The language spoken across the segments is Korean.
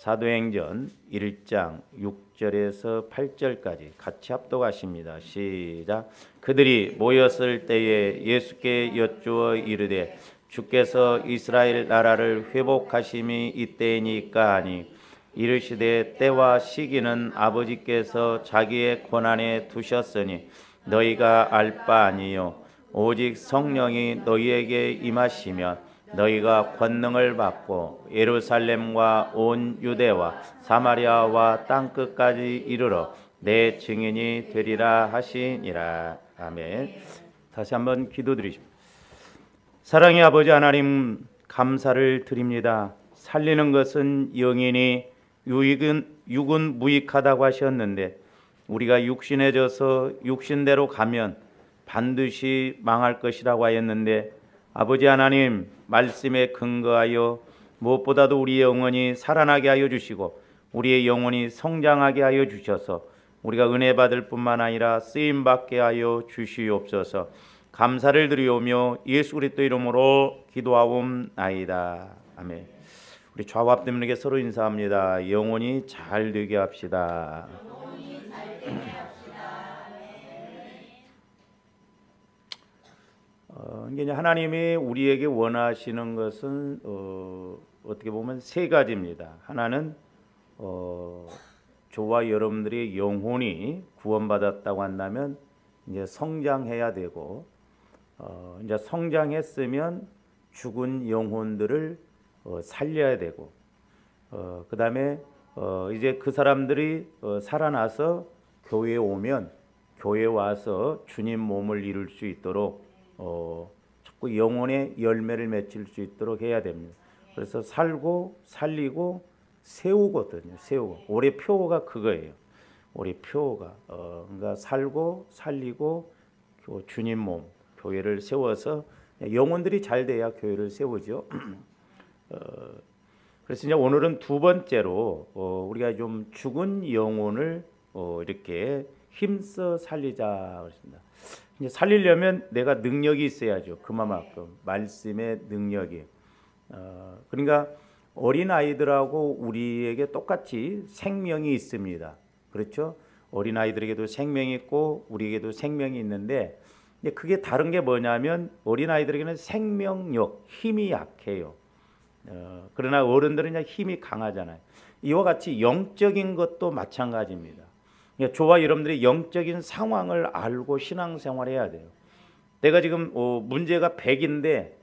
사도행전 1장 6절에서 8절까지 같이 합독하십니다. 시작. 그들이 모였을 때에 예수께 여쭈어 이르되 주께서 이스라엘 나라를 회복하심이 이때이니까 하니 이르시되 때와 시기는 아버지께서 자기의 권한에 두셨으니 너희가 알 바 아니요 오직 성령이 너희에게 임하시면 너희가 권능을 받고 예루살렘과 온 유대와 사마리아와 땅끝까지 이르러 내 증인이 되리라 하시니라. 아멘. 다시 한번 기도드리십시오. 사랑의 아버지 하나님, 감사를 드립니다. 살리는 것은 영이니 육은 무익하다고 하셨는데 우리가 육신해져서 육신대로 가면 반드시 망할 것이라고 하였는데 아버지 하나님, 말씀에 근거하여 무엇보다도 우리의 영혼이 살아나게 하여 주시고 우리의 영혼이 성장하게 하여 주셔서 우리가 은혜 받을 뿐만 아니라 쓰임 받게 하여 주시옵소서. 감사를 드리오며 예수 그리스도 이름으로 기도하옵나이다. 아멘. 우리 좌우합대민에게 서로 인사합니다. 영혼이 잘 되게 합시다. 이게 하나님이 우리에게 원하시는 것은 어떻게 보면 세 가지입니다. 하나는 저와 여러분들의 영혼이 구원받았다고 한다면 이제 성장해야 되고 이제 성장했으면 죽은 영혼들을 살려야 되고 그 다음에 이제 그 사람들이 살아나서 교회에 오면 교회에 와서 주님 몸을 이룰 수 있도록 자꾸 영혼의 열매를 맺을 수 있도록 해야 됩니다. 그래서 살고 살리고 세우거든요. 세우고 올해 표어가 그거예요. 올해 표어가 그러니까 살고 살리고 주님 몸 교회를 세워서 영혼들이 잘 돼야 교회를 세우죠. 그래서 이제 오늘은 두 번째로 우리가 좀 죽은 영혼을 이렇게 힘써 살리자 그랬습니다. 이제 살리려면 내가 능력이 있어야죠. 그만큼 말씀의 능력이. 그러니까 어린 아이들하고 우리에게 똑같이 생명이 있습니다. 그렇죠? 어린 아이들에게도 생명이 있고 우리에게도 생명이 있는데 그게 다른 게 뭐냐면 어린 아이들에게는 생명력, 힘이 약해요. 그러나 어른들은 그냥 힘이 강하잖아요. 이와 같이 영적인 것도 마찬가지입니다. 저와 여러분들이 영적인 상황을 알고 신앙생활해야 돼요. 내가 지금 문제가 100인데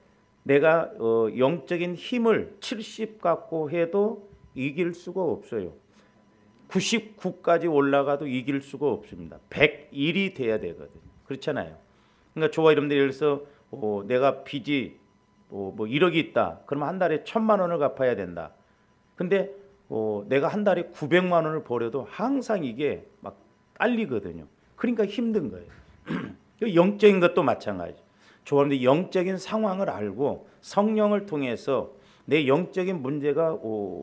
내가 영적인 힘을 70 갖고 해도 이길 수가 없어요. 99까지 올라가도 이길 수가 없습니다. 101이 돼야 되거든요. 그렇잖아요. 그러니까 저와 여러분들이 그래서 내가 빚이 뭐 1억이 있다. 그러면 한 달에 1,000만 원을 갚아야 된다. 근데 내가 한 달에 900만 원을 벌여도 항상 이게 막 딸리거든요. 그러니까 힘든 거예요. 영적인 것도 마찬가지. 저는 영적인 상황을 알고 성령을 통해서 내 영적인 문제가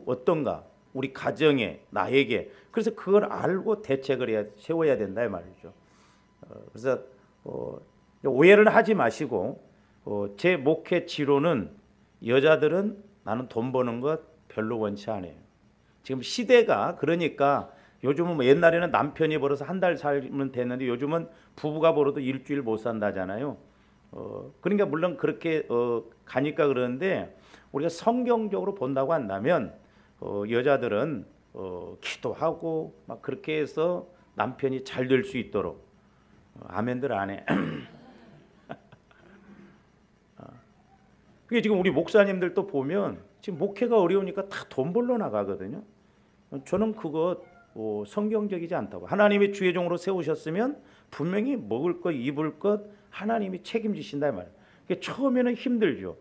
어떤가, 우리 가정에, 나에게. 그래서 그걸 알고 대책을 세워야 된다 이 말이죠. 그래서 오해를 하지 마시고 제 목회 지로는 여자들은 나는 돈 버는 것 별로 원치 않아요. 지금 시대가 그러니까 요즘은 옛날에는 남편이 벌어서 한 달 살면 되는데 요즘은 부부가 벌어도 일주일 못 산다잖아요. 그러니까 물론 그렇게 가니까 그러는데 우리가 성경적으로 본다고 한다면 여자들은 기도하고 막 그렇게 해서 남편이 잘 될 수 있도록 아멘들 안 해. 그게 지금 우리 목사님들도 보면 지금 목회가 어려우니까 다 돈 벌러 나가거든요. 저는 그거 성경적이지 않다고. 하나님이 주의 종으로 세우셨으면 분명히 먹을 것, 입을 것 하나님이 책임지신다 말이에요. 처음에는 힘들죠.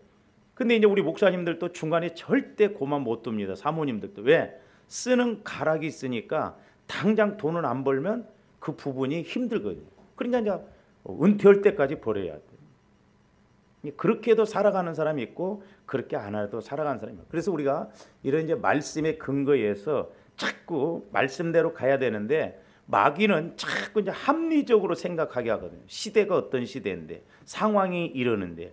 근데 이제 우리 목사님들도 중간에 절대 고만 못 둡니다. 사모님들도. 왜? 쓰는 가락이 있으니까 당장 돈을 안 벌면 그 부분이 힘들거든요. 그러니까 이제 은퇴할 때까지 벌어야 돼요. 그렇게 해도 살아가는 사람이 있고 그렇게 안 해도 살아가는 사람이 있고. 그래서 우리가 이런 이제 말씀의 근거에서 자꾸 말씀대로 가야 되는데 마귀는 자꾸 이제 합리적으로 생각하게 하거든요. 시대가 어떤 시대인데 상황이 이러는데.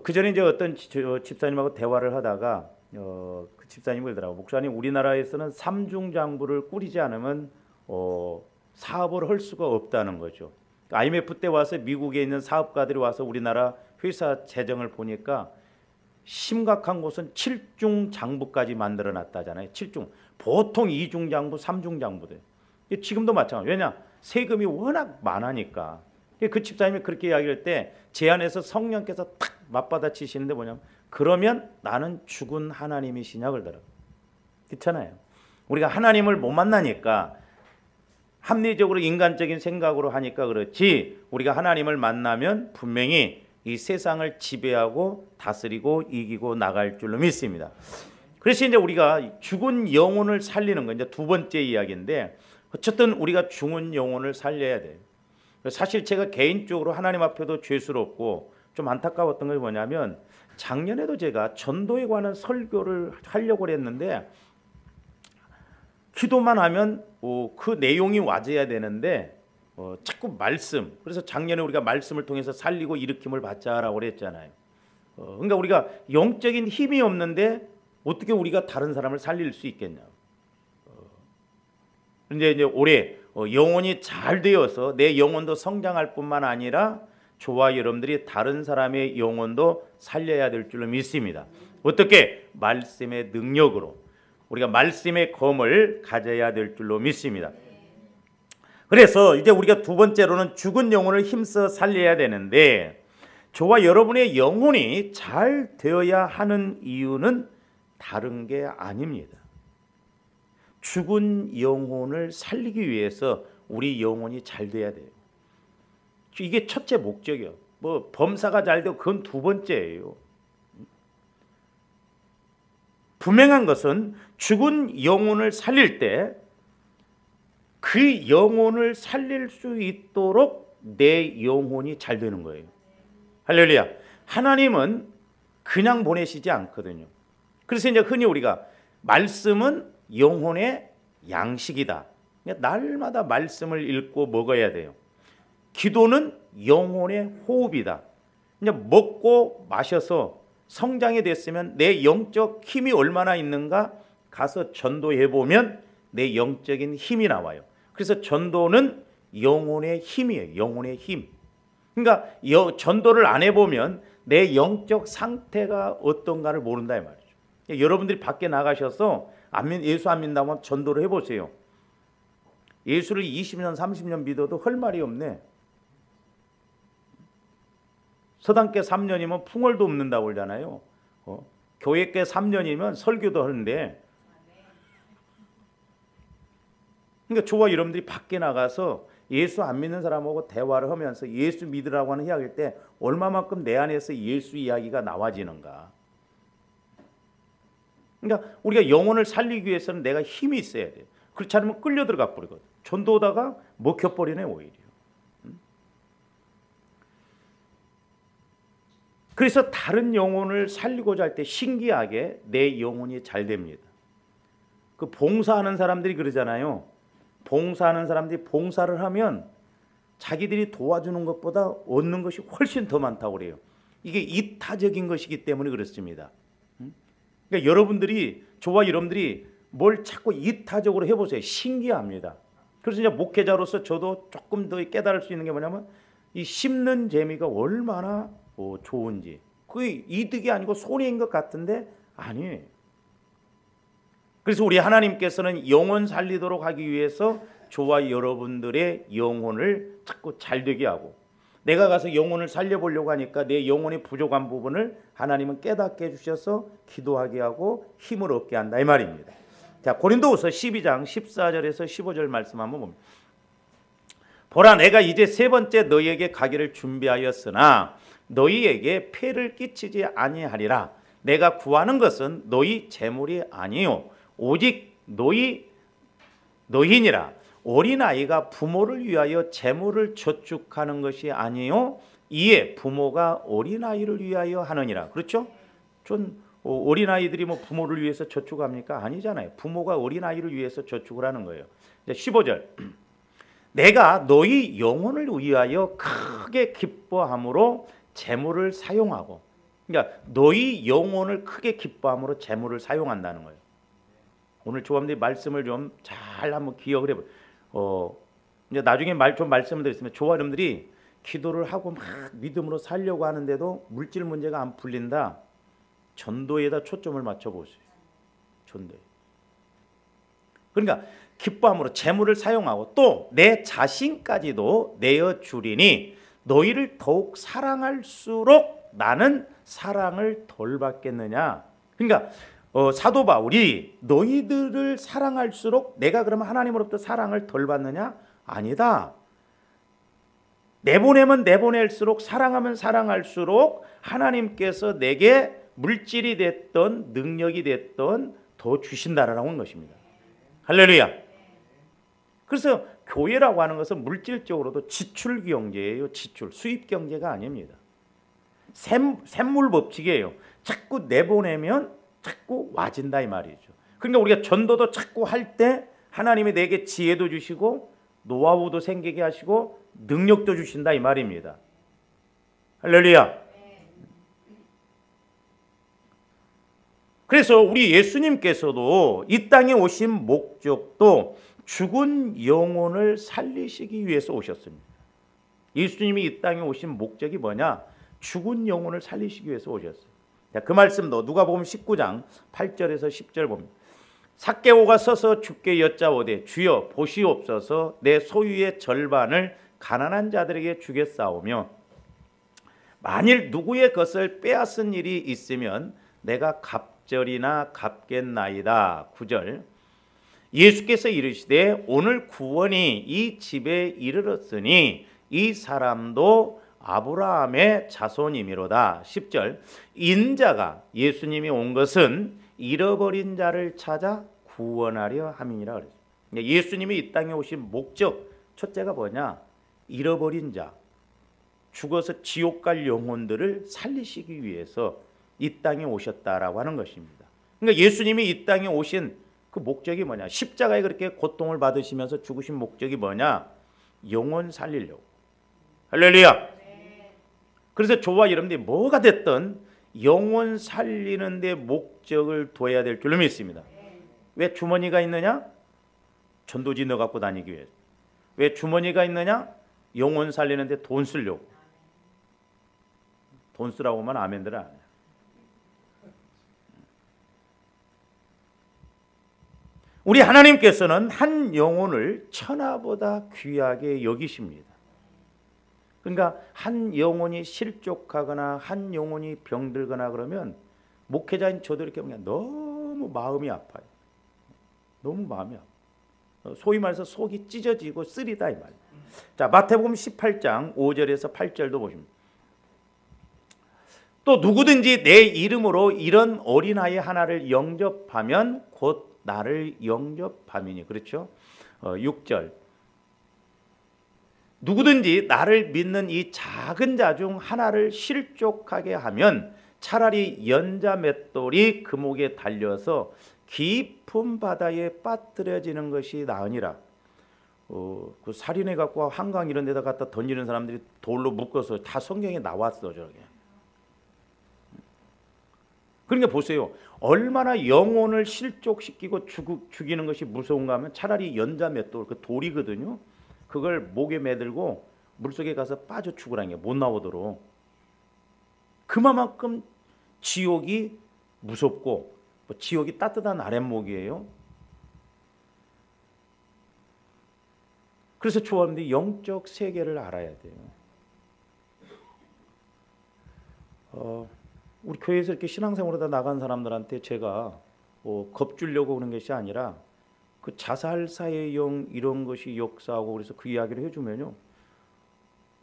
그 전에 이제 어떤 집사님하고 대화를 하다가 그 집사님 그러더라고. 목사님, 우리나라에서는 삼중장부를 꾸리지 않으면 사업을 할 수가 없다는 거죠. IMF 때 와서 미국에 있는 사업가들이 와서 우리나라 회사 재정을 보니까 심각한 곳은 7중 장부까지 만들어 놨다잖아요. 7중. 보통 2중 장부, 3중 장부들. 지금도 마찬가지. 왜냐? 세금이 워낙 많으니까. 그 집사님이 그렇게 이야기할 때 제 안에서 성령께서 탁 맞받아치시는데 뭐냐면, 그러면 나는 죽은 하나님이시냐 그러더라고요. 그렇잖아요. 우리가 하나님을 못 만나니까 합리적으로 인간적인 생각으로 하니까 그렇지, 우리가 하나님을 만나면 분명히 이 세상을 지배하고 다스리고 이기고 나갈 줄로 믿습니다. 그래서 이제 우리가 죽은 영혼을 살리는 거, 이제 두 번째 이야기인데, 어쨌든 우리가 죽은 영혼을 살려야 돼요. 사실 제가 개인적으로 하나님 앞에도 죄스럽고 좀 안타까웠던 게 뭐냐면, 작년에도 제가 전도에 관한 설교를 하려고 했는데 기도만 하면 그 내용이 와져야 되는데 자꾸 말씀, 그래서 작년에 우리가 말씀을 통해서 살리고 일으킴을 받자라고 그랬잖아요. 그러니까 우리가 영적인 힘이 없는데 어떻게 우리가 다른 사람을 살릴 수 있겠냐. 그런데 이제 올해 영혼이 잘 되어서 내 영혼도 성장할 뿐만 아니라 저와 여러분들이 다른 사람의 영혼도 살려야 될 줄로 믿습니다. 어떻게? 말씀의 능력으로 우리가 말씀의 검을 가져야 될 줄로 믿습니다. 그래서 이제 우리가 두 번째로는 죽은 영혼을 힘써 살려야 되는데, 저와 여러분의 영혼이 잘 되어야 하는 이유는 다른 게 아닙니다. 죽은 영혼을 살리기 위해서 우리 영혼이 잘 돼야 돼요. 이게 첫째 목적이요. 뭐 범사가 잘 되고 그건 두 번째예요. 분명한 것은 죽은 영혼을 살릴 때 그 영혼을 살릴 수 있도록 내 영혼이 잘 되는 거예요. 할렐루야. 하나님은 그냥 보내시지 않거든요. 그래서 이제 흔히 우리가 말씀은 영혼의 양식이다. 날마다 말씀을 읽고 먹어야 돼요. 기도는 영혼의 호흡이다. 이제 먹고 마셔서 성장이 됐으면 내 영적 힘이 얼마나 있는가 가서 전도해 보면 내 영적인 힘이 나와요. 그래서 전도는 영혼의 힘이에요. 영혼의 힘. 그러니까 전도를 안 해보면 내 영적 상태가 어떤가를 모른다 이 말이죠. 여러분들이 밖에 나가셔서 예수 안 믿는다고 하면 전도를 해보세요. 예수를 20년 30년 믿어도 할 말이 없네. 서당계 3년이면 풍월도 없는다고 그러잖아요. 교회계 3년이면 설교도 하는데, 그러니까 저와 여러분들이 밖에 나가서 예수 안 믿는 사람하고 대화를 하면서 예수 믿으라고 하는 이야기일 때 얼마만큼 내 안에서 예수 이야기가 나와지는가. 그러니까 우리가 영혼을 살리기 위해서는 내가 힘이 있어야 돼요. 그렇지 않으면 끌려 들어가 버리거든. 전도하다가 먹혀버리네 오히려. 그래서 다른 영혼을 살리고자 할 때 신기하게 내 영혼이 잘 됩니다. 그 봉사하는 사람들이 그러잖아요. 봉사하는 사람들이 봉사를 하면 자기들이 도와주는 것보다 얻는 것이 훨씬 더 많다고 그래요. 이게 이타적인 것이기 때문에 그렇습니다. 그러니까 여러분들이, 저와 여러분들이 뭘 자꾸 이타적으로 해보세요. 신기합니다. 그래서 이제 목회자로서 저도 조금 더 깨달을 수 있는 게 뭐냐면, 이 심는 재미가 얼마나 좋은지. 그게 이득이 아니고 손해인 것 같은데 아니에요. 그래서 우리 하나님께서는 영혼 살리도록 하기 위해서 저와 여러분들의 영혼을 자꾸 잘 되게 하고, 내가 가서 영혼을 살려보려고 하니까 내 영혼이 부족한 부분을 하나님은 깨닫게 해주셔서 기도하게 하고 힘을 얻게 한다 이 말입니다. 자, 고린도후서 12장 14절에서 15절 말씀 한번 봅니다. 보라, 내가 이제 세 번째 너희에게 가기를 준비하였으나 너희에게 폐를 끼치지 아니하리라. 내가 구하는 것은 너희 재물이 아니요 오직 너희니라. 어린아이가 부모를 위하여 재물을 저축하는 것이 아니요 이에 부모가 어린아이를 위하여 하느니라. 그렇죠? 전 어린아이들이 뭐 부모를 위해서 저축합니까? 아니잖아요. 부모가 어린아이를 위해서 저축을 하는 거예요. 15절. 내가 너희 영혼을 위하여 크게 기뻐함으로 재물을 사용하고. 그러니까 너희 영혼을 크게 기뻐함으로 재물을 사용한다는 거예요. 오늘 조합들이 말씀을 좀 잘 한번 기억을 해보세요. 이제 나중에 말씀을 드리겠습니다. 조화 여러분들이 기도를 하고 막 믿음으로 살려고 하는데도 물질 문제가 안 풀린다. 전도에다 초점을 맞춰보세요. 전도에. 그러니까 기뻐함으로 재물을 사용하고 또 내 자신까지도 내어 주리니 너희를 더욱 사랑할수록 나는 사랑을 덜 받겠느냐. 그러니까 사도 바울이 너희들을 사랑할수록 내가 그러면 하나님으로부터 사랑을 덜 받느냐? 아니다. 내보내면 내보낼수록 사랑하면 사랑할수록 하나님께서 내게 물질이 됐던 능력이 됐던 더 주신다라고 하는 것입니다. 할렐루야. 그래서 교회라고 하는 것은 물질적으로도 지출 경제예요. 지출, 수입 경제가 아닙니다. 샘물 법칙이에요. 자꾸 내보내면 자꾸 와진다 이 말이죠. 그러니까 우리가 전도도 자꾸 할 때 하나님이 내게 지혜도 주시고 노하우도 생기게 하시고 능력도 주신다 이 말입니다. 할렐루야. 그래서 우리 예수님께서도 이 땅에 오신 목적도 죽은 영혼을 살리시기 위해서 오셨습니다. 예수님이 이 땅에 오신 목적이 뭐냐? 죽은 영혼을 살리시기 위해서 오셨어요. 자, 그 말씀도 누가복음 19장 8절에서 10절 봅니다. 삭개오가 서서 주께 여짜오되 주여 보시옵소서 내 소유의 절반을 가난한 자들에게 주겠사오며 만일 누구의 것을 빼앗은 일이 있으면 내가 갑절이나 갚겠나이다. 9절 예수께서 이르시되 오늘 구원이 이 집에 이르렀으니 이 사람도 아브라함의 자손이미로다. 10절 인자가 예수님이 온 것은 잃어버린 자를 찾아 구원하려 함이니라 그랬어요. 예수님이 이 땅에 오신 목적 첫째가 뭐냐? 잃어버린 자, 죽어서 지옥 갈 영혼들을 살리시기 위해서 이 땅에 오셨다라고 하는 것입니다. 그러니까 예수님이 이 땅에 오신 그 목적이 뭐냐? 십자가에 그렇게 고통을 받으시면서 죽으신 목적이 뭐냐? 영혼 살리려고. 할렐루야. 그래서 저와 여러분들이 뭐가 됐든 영혼 살리는 데 목적을 둬야 될 줄로 믿습니다. 왜 주머니가 있느냐? 전도지 넣어 갖고 다니기 위해서. 왜 주머니가 있느냐? 영혼 살리는 데 돈 쓰려고. 돈 쓰라고 하면 아멘들 안 해요. 우리 하나님께서는 한 영혼을 천하보다 귀하게 여기십니다. 그러니까 한 영혼이 실족하거나 한 영혼이 병들거나 그러면 목회자인 저도 이렇게 보면 너무 마음이 아파요. 너무 마음이 아파요. 소위 말해서 속이 찢어지고 쓰리다 이 말이에요. 자, 마태복음 18장 5절에서 8절도 보십니다. 또 누구든지 내 이름으로 이런 어린아이 하나를 영접하면 곧 나를 영접함이니. 그렇죠? 6절 누구든지 나를 믿는 이 작은 자 중 하나를 실족하게 하면 차라리 연자 맷돌이 그 목에 달려서 깊은 바다에 빠뜨려지는 것이 나으니라. 그 살인해 갖고 한강 이런 데다 갖다 던지는 사람들이 돌로 묶어서 다 성경에 나왔어 저게. 그러니까 보세요. 얼마나 영혼을 실족시키고 죽이는 것이 무서운가 하면 차라리 연자 맷돌, 그 돌이거든요. 그걸 목에 매들고 물속에 가서 빠져 죽으라는 게 못 나오도록. 그만큼 지옥이 무섭고 지옥이 따뜻한 아랫목이에요. 그래서 조합원들이 영적 세계를 알아야 돼요. 우리 교회에서 이렇게 신앙생활하다 나간 사람들한테 제가 겁주려고 그런 것이 아니라 그 자살사의 영 이런 것이 역사하고 그래서 그 이야기를 해주면요.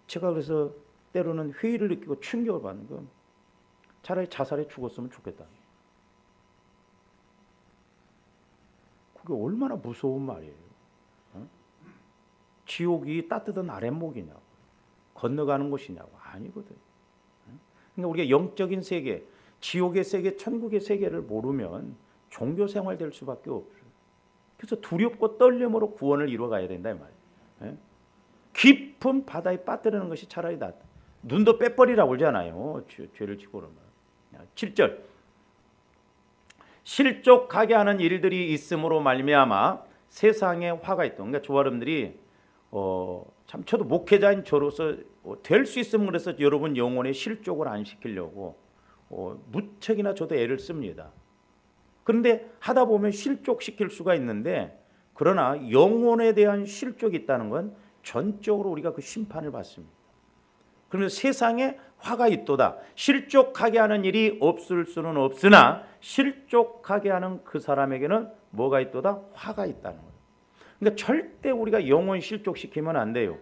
제가 그래서 때로는 회의를 느끼고 충격을 받는 건 차라리 자살해 죽었으면 좋겠다. 그게 얼마나 무서운 말이에요. 지옥이 따뜻한 아랫목이냐고. 건너가는 곳이냐고. 아니거든. 그러니까 우리가 영적인 세계, 지옥의 세계, 천국의 세계를 모르면 종교 생활 될 수밖에 없어요. 그래서 두렵고 떨림으로 구원을 이루어가야 된다 이 말이에요. 깊은 바다에 빠뜨리는 것이 차라리 낫다. 눈도 빼버리라고 그러잖아요. 죄를 지고 그러면. 7절 실족하게 하는 일들이 있음으로 말미암아 세상에 화가 있다. 그러니까 저와 여러분들이 참 저도 목회자인 저로서 될 수 있으면 그래서 여러분 영혼에 실족을 안 시키려고 무척이나 저도 애를 씁니다. 그런데 하다 보면 실족시킬 수가 있는데 그러나 영혼에 대한 실족이 있다는 건 전적으로 우리가 그 심판을 받습니다. 그러면 세상에 화가 있도다. 실족하게 하는 일이 없을 수는 없으나 실족하게 하는 그 사람에게는 뭐가 있도다? 화가 있다는 거예요. 그러니까 절대 우리가 영혼 실족시키면 안 돼요.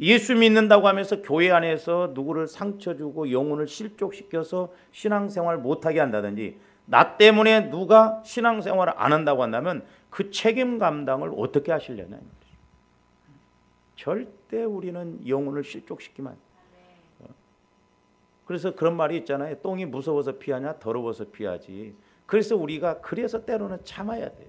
예수 믿는다고 하면서 교회 안에서 누구를 상처 주고 영혼을 실족시켜서 신앙생활 못하게 한다든지 나 때문에 누가 신앙생활을 안 한다고 한다면 그 책임 감당을 어떻게 하시려냐. 절대 우리는 영혼을 실족시키면 안 돼요. 그래서 그런 말이 있잖아요. 똥이 무서워서 피하냐 더러워서 피하지. 그래서 우리가 때로는 참아야 돼요.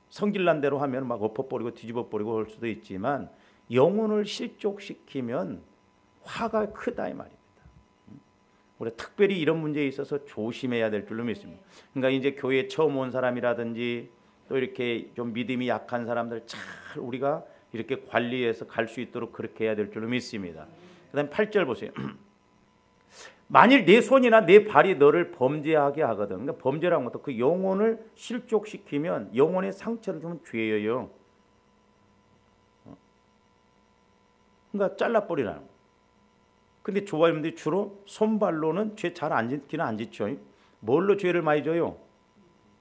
성질난 대로 하면 막 엎어버리고 뒤집어버리고 할 수도 있지만 영혼을 실족시키면 화가 크다 이 말입니다. 우리 특별히 이런 문제에 있어서 조심해야 될 줄로 믿습니다. 그러니까 이제 교회에 처음 온 사람이라든지 또 이렇게 좀 믿음이 약한 사람들 잘 우리가 이렇게 관리해서 갈 수 있도록 그렇게 해야 될 줄로 믿습니다. 그다음 8절 보세요. 만일 내 손이나 내 발이 너를 범죄하게 하거든. 그러니까 범죄라는 것도 그 영혼을 실족시키면 영혼에 상처를 주면 죄예요. 그러니까 잘라버리라는 거예요. 근데 조화님들이 주로 손발로는 죄 잘 안 짓기는 안 짓죠. 뭘로 죄를 많이 져요?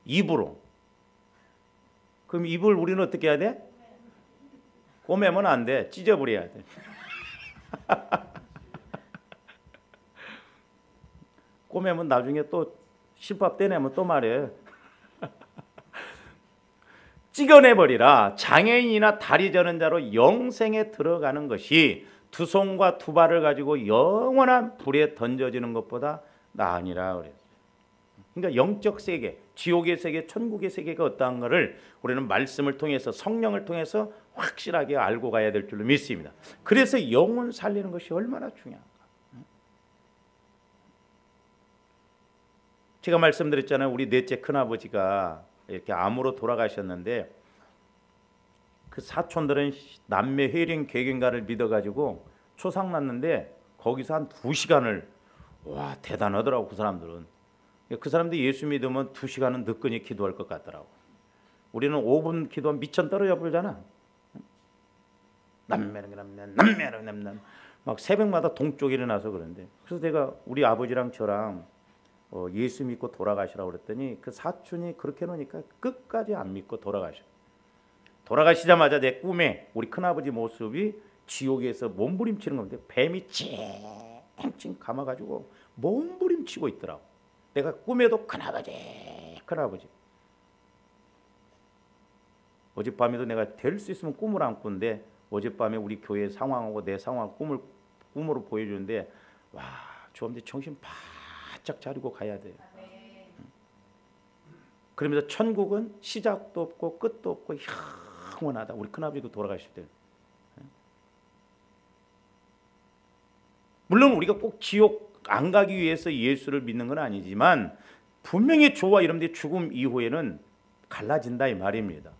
입으로. 그럼 입을 우리는 어떻게 해야 돼? 꼬매면 안 돼. 찢어버려야 돼. 꼬매면 나중에 또 실밥 떼내면 또 말해. 찍어내버리라. 장애인이나 다리 저는 자로 영생에 들어가는 것이 두 손과 두 발을 가지고 영원한 불에 던져지는 것보다 나으니라 그랬어요. 그러니까 영적 세계, 지옥의 세계, 천국의 세계가 어떠한 것을 우리는 말씀을 통해서 성령을 통해서 확실하게 알고 가야 될 줄로 믿습니다. 그래서 영혼 살리는 것이 얼마나 중요한가. 제가 말씀드렸잖아요. 우리 넷째 큰아버지가 이렇게 암으로 돌아가셨는데 그 사촌들은 남매 회령 개경가를 믿어가지고 초상 났는데 거기서 한 2시간을 와 대단하더라고. 그 사람들은. 그 사람들 예수 믿으면 2시간은 늦거니 기도할 것 같더라고. 우리는 5분 기도하면 미천 떨어져 버리잖아. 남매는 막 새벽마다 동쪽 일어나서 그런데 그래서 내가 우리 아버지랑 저랑 예수 믿고 돌아가시라고 그랬더니 그 사촌이 그렇게 놓으니까 끝까지 안 믿고 돌아가시자마자 내 꿈에 우리 큰아버지 모습이 지옥에서 몸부림치는 건데 뱀이 찡찡 감아가지고 몸부림치고 있더라고. 내가 꿈에도 큰아버지 어젯밤에도 내가 될 수 있으면 꿈을 안 꾸는데 어젯밤에 우리 교회 상황하고 내 상황 꿈으로 보여주는데 와 주엄대 정신 바짝 차리고 가야 돼요. 그러면서 천국은 시작도 없고 끝도 없고 영원하다. 우리 큰아버지도 돌아가실 때. 물론 우리가 꼭 지옥 안 가기 위해서 예수를 믿는 건 아니지만 분명히 저와 여러분들의 죽음 이후에는 갈라진다 이 말입니다.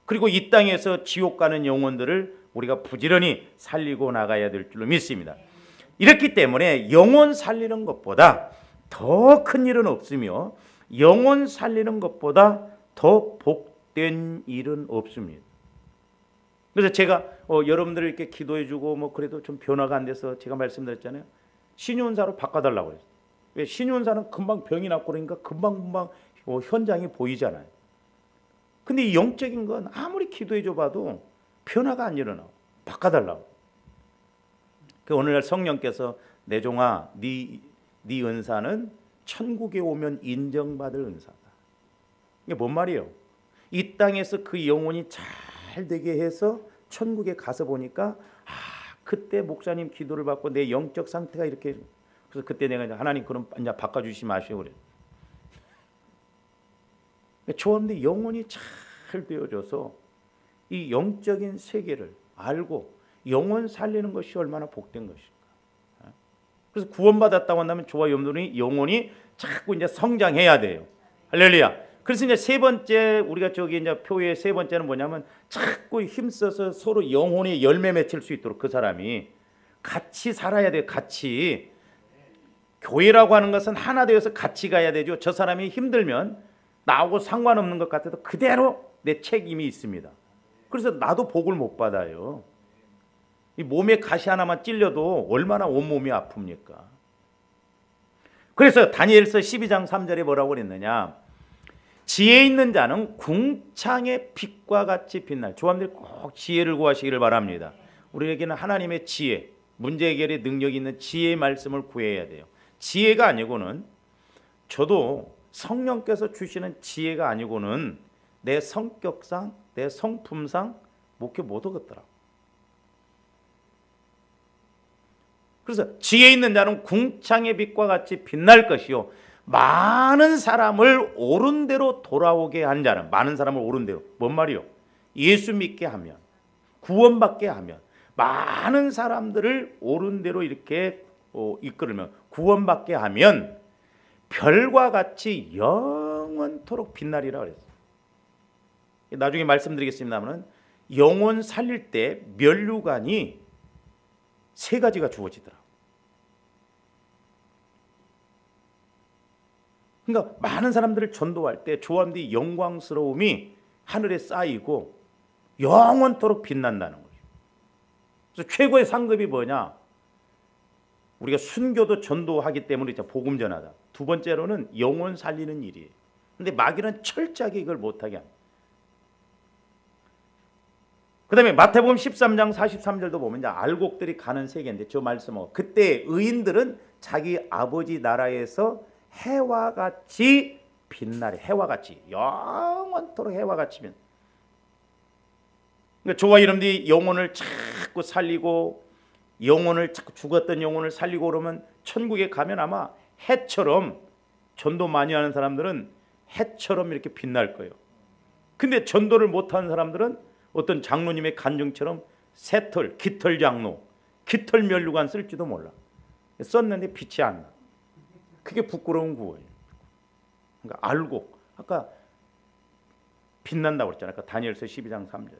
그리고 이 땅에서 지옥 가는 영혼들을 우리가 부지런히 살리고 나가야 될 줄로 믿습니다. 이렇기 때문에 영혼 살리는 것보다 더 큰 일은 없으며 영혼 살리는 것보다 더 복된 일은 없습니다. 그래서 제가 여러분들 이렇게 기도해주고 뭐 그래도 좀 변화가 안 돼서 제가 말씀드렸잖아요. 신윤사로 바꿔달라고 그랬어요. 왜 신윤사는 금방 병이 났고 그러니까 금방 현장이 보이잖아요. 근데 이 영적인 건 아무리 기도해줘봐도 변화가 안 일어나. 바꿔달라고. 그 오늘날 성령께서 내 종아 네 은사는 천국에 오면 인정받을 은사다. 이게 뭔 말이에요? 이 땅에서 그 영혼이 잘 되게 해서 천국에 가서 보니까 그때 목사님 기도를 받고 내 영적 상태가 이렇게 그래서 그때 내가 하나님 그럼 이제 바꿔주시 마시오 그래. 좋은데 영혼이 잘 되어져서 이 영적인 세계를 알고 영혼 살리는 것이 얼마나 복된 것일까. 그래서 구원받았다고 한다면 저와 여러분들이 영혼이 자꾸 이제 성장해야 돼요. 할렐루야. 그래서 이제 세 번째 우리가 저기 이제 표의 세 번째는 뭐냐면 자꾸 힘써서 서로 영혼이 열매 맺힐 수 있도록 그 사람이 같이 살아야 돼요. 같이. 교회라고 하는 것은 하나 되어서 같이 가야 되죠. 저 사람이 힘들면 나하고 상관없는 것 같아도 그대로 내 책임이 있습니다. 그래서 나도 복을 못 받아요. 이 몸에 가시 하나만 찔려도 얼마나 온몸이 아픕니까? 그래서 다니엘서 12장 3절에 뭐라고 그랬느냐? 지혜 있는 자는 궁창의 빛과 같이 빛날. 조함들이 꼭 지혜를 구하시기를 바랍니다. 우리에게는 하나님의 지혜, 문제 해결에 능력이 있는 지혜의 말씀을 구해야 돼요. 지혜가 아니고는 저도 성령께서 주시는 지혜가 아니고는 내 성격상, 내 성품상 목회 못 오겠더라. 그래서 지혜 있는 자는 궁창의 빛과 같이 빛날 것이요 많은 사람을 옳은 대로 돌아오게 한 자는, 많은 사람을 옳은 대로, 뭔 말이요? 예수 믿게 하면, 구원받게 하면, 많은 사람들을 옳은 대로 이렇게 이끌으면, 구원받게 하면 별과 같이 영원토록 빛나리라 그랬어요. 나중에 말씀드리겠습니다만 영혼 살릴 때 면류관이 세 가지가 주어지더라. 그러니까 많은 사람들을 전도할 때 조함들이 영광스러움이 하늘에 쌓이고 영원토록 빛난다는 거죠. 그래서 최고의 상급이 뭐냐? 우리가 순교도 전도하기 때문에 복음 전하다. 두 번째로는 영혼 살리는 일이에요. 근데 마귀는 철저하게 이걸 못하게 합니다. 그 다음에 마태복음 13장 43절도 보면 이제 알곡들이 가는 세계인데 저 말씀은 그때 의인들은 자기 아버지 나라에서 해와 같이 빛나리. 해와 같이 영원토록 해와 같이면. 그러니까 저와 여러분들이 영혼을 자꾸 살리고 영혼을 자꾸 죽었던 영혼을 살리고 그러면 천국에 가면 아마 해처럼, 전도 많이 하는 사람들은 해처럼 이렇게 빛날 거예요. 근데 전도를 못하는 사람들은 어떤 장로님의 간증처럼 새털, 깃털 장로, 깃털 면류관 쓸지도 몰라. 썼는데 빛이 안 나. 그게 부끄러운 구원이에요. 그러니까 알고 아까 빛난다고 그랬잖아요. 아까 다니엘서 12장 3절에.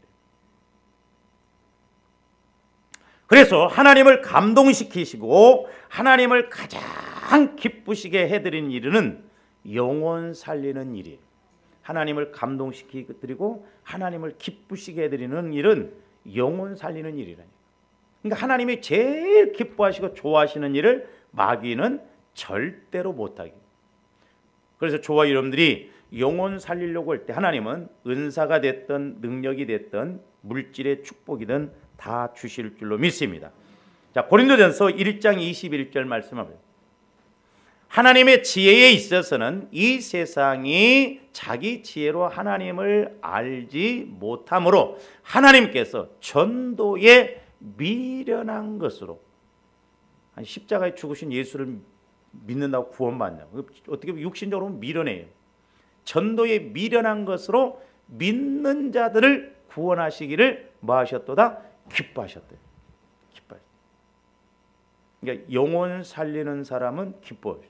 그래서 하나님을 감동시키시고 하나님을 가장 기쁘시게 해드리는 일은 영혼 살리는 일이에요. 하나님을 감동시키고 하나님을 기쁘시게 해드리는 일은 영혼 살리는 일이라니까. 그러니까 하나님이 제일 기뻐하시고 좋아하시는 일을 마귀는 절대로 못하게. 그래서 저와 여러분들이 영혼 살리려고 할 때 하나님은 은사가 됐든 능력이 됐든 물질의 축복이든 다 주실 줄로 믿습니다. 자, 고린도전서 1장 21절 말씀합니다. 하나님의 지혜에 있어서는 이 세상이 자기 지혜로 하나님을 알지 못하므로 하나님께서 전도에 미련한 것으로, 십자가에 죽으신 예수를 믿는다고 구원받냐, 어떻게 보면 육신적으로 미련해요. 전도에 미련한 것으로 믿는 자들을 구원하시기를 뭐 하셨도다? 기뻐하셨대요. 기뻐하셨대요. 그러니까 영혼 살리는 사람은 기뻐해요.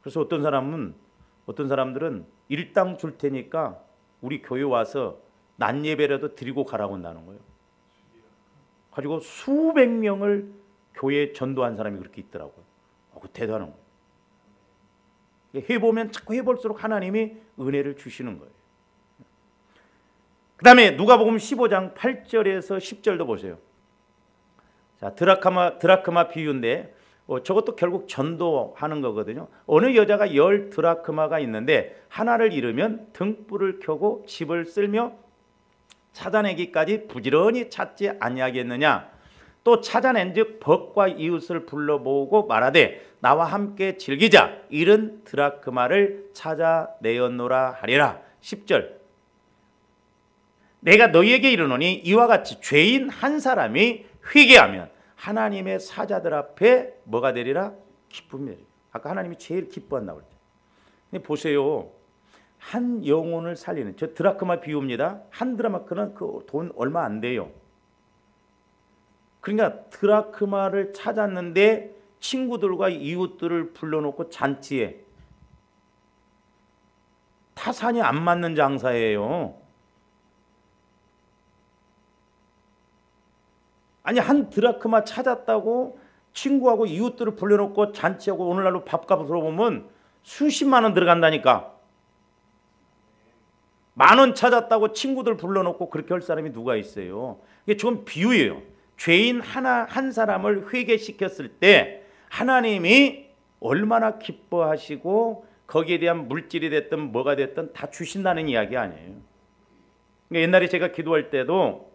그래서 어떤 사람들은 일당 줄 테니까 우리 교회 와서 낮 예배라도 드리고 가라고 한다는 거예요. 가지고 수백 명을 교회에 전도한 사람이 그렇게 있더라고요. 그 대단한 거예요. 해보면 자꾸 해볼수록 하나님이 은혜를 주시는 거예요. 그 다음에 누가복음 15장 8절에서 10절도 보세요. 자, 드라크마 비유인데 저것도 결국 전도하는 거거든요. 어느 여자가 10 드라크마가 있는데 하나를 잃으면 등불을 켜고 집을 쓸며 찾아내기까지 부지런히 찾지 아니하겠느냐. 또 찾아낸즉 벗과 이웃을 불러 모으고 말하되 나와 함께 즐기자. 잃은 드라크마를 찾아내었노라 하리라. 10절. 내가 너희에게 이르노니 이와 같이 죄인 한 사람이 회개하면 하나님의 사자들 앞에 뭐가 되리라? 기쁨이 되리라. 아까 하나님이 제일 기뻐한다고 그랬죠. 근데 보세요. 한 영혼을 살리는, 저 드라크마 비유입니다. 한 드라크마는 그 돈 얼마 안 돼요. 그러니까 드라크마를 찾았는데 친구들과 이웃들을 불러놓고 잔치에, 타산이 안 맞는 장사예요. 아니, 한 드라크마 찾았다고 친구하고 이웃들을 불러놓고 잔치하고 오늘날로 밥값을 들어보면 수십만 원 들어간다니까. 10,000원 찾았다고 친구들 불러놓고 그렇게 할 사람이 누가 있어요? 이게 좀 비유예요. 죄인 한 사람을 회개시켰을 때 하나님이 얼마나 기뻐하시고 거기에 대한 물질이 됐든 뭐가 됐든 다 주신다는 이야기 아니에요. 그러니까 옛날에 제가 기도할 때도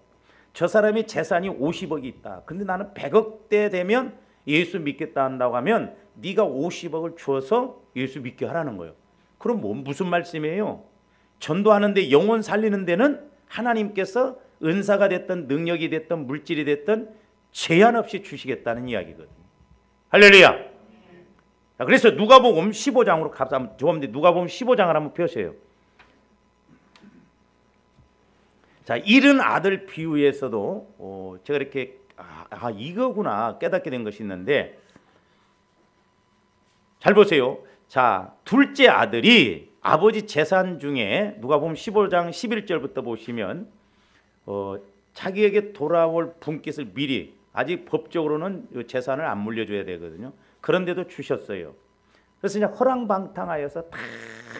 저 사람이 재산이 50억이 있다. 근데 나는 100억대 되면 예수 믿겠다 한다고 하면 네가 50억을 주어서 예수 믿게 하라는 거예요. 그럼 무슨 말씀이에요? 전도하는데 영혼 살리는 데는 하나님께서 은사가 됐든 능력이 됐든 물질이 됐든 제한 없이 주시겠다는 이야기거든요. 할렐루야. 자, 그래서 누가복음 15장으로 가서 죄송한데 누가복음 15장을 한번 펴세요. 자, 잃은 아들 비유에서도 제가 이렇게 이거구나 깨닫게 된 것이 있는데, 잘 보세요. 자, 둘째 아들이 아버지 재산 중에 누가복음 15장 11절부터 보시면 자기에게 돌아올 분깃을 미리, 아직 법적으로는 재산을 안 물려줘야 되거든요. 그런데도 주셨어요. 그래서 이제 허랑방탕하여서 다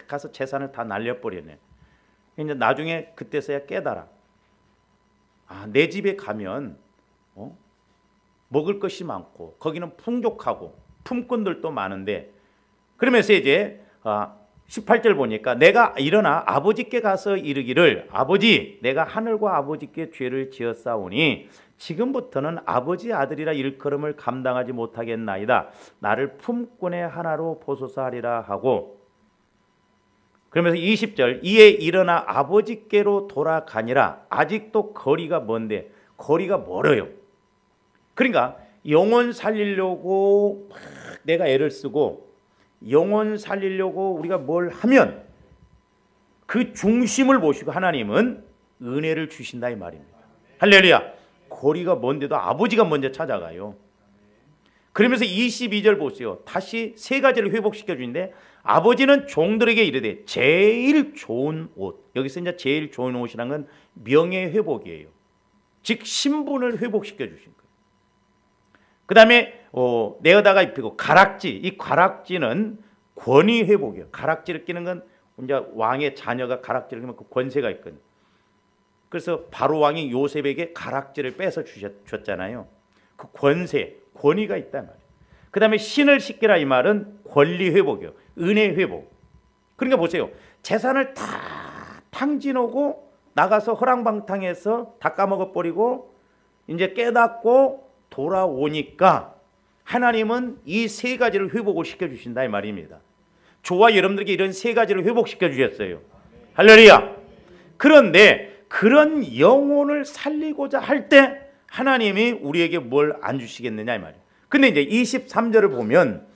가서 재산을 다 날려버리네. 이제 나중에 그때서야 깨달아. 내 집에 가면 먹을 것이 많고 거기는 풍족하고 품꾼들도 많은데, 그러면서 이제 18절 보니까 내가 일어나 아버지께 가서 이르기를 아버지 내가 하늘과 아버지께 죄를 지었사오니 지금부터는 아버지 아들이라 일컬음을 감당하지 못하겠나이다. 나를 품꾼의 하나로 보소서 하리라 하고, 그러면서 20절 이에 일어나 아버지께로 돌아가니라. 아직도 거리가 먼데, 거리가 멀어요. 그러니까 영혼 살리려고 막 내가 애를 쓰고 영혼 살리려고 우리가 뭘 하면 그 중심을 보시고 하나님은 은혜를 주신다 이 말입니다. 할렐루야. 거리가 먼데도 아버지가 먼저 찾아가요. 그러면서 22절 보세요. 다시 세 가지를 회복시켜 주는데, 아버지는 종들에게 이르되 제일 좋은 옷, 여기서 이제 제일 좋은 옷이라는 건 명예 회복이에요. 즉 신분을 회복시켜 주신 거예요. 그 다음에 내어다가 입히고 가락지, 이 가락지는 권위 회복이에요. 가락지를 끼는 건 이제 왕의 자녀가 가락지를 끼면 그 권세가 있거든요. 그래서 바로 왕이 요셉에게 가락지를 뺏어 주셨잖아요. 그 권세, 권위가 있단 말이에요. 그 다음에 신을 씻기라 이 말은 권리 회복이에요. 은혜 회복. 그러니까 보세요. 재산을 다 탕진하고 나가서 허랑방탕해서 다 까먹어버리고 이제 깨닫고 돌아오니까 하나님은 이 세 가지를 회복을 시켜주신다 이 말입니다. 저와 여러분들에게 이런 세 가지를 회복시켜 주셨어요. 할렐루야. 그런데 그런 영혼을 살리고자 할 때 하나님이 우리에게 뭘 안 주시겠느냐 이 말이에요. 근데 이제 23절을 보면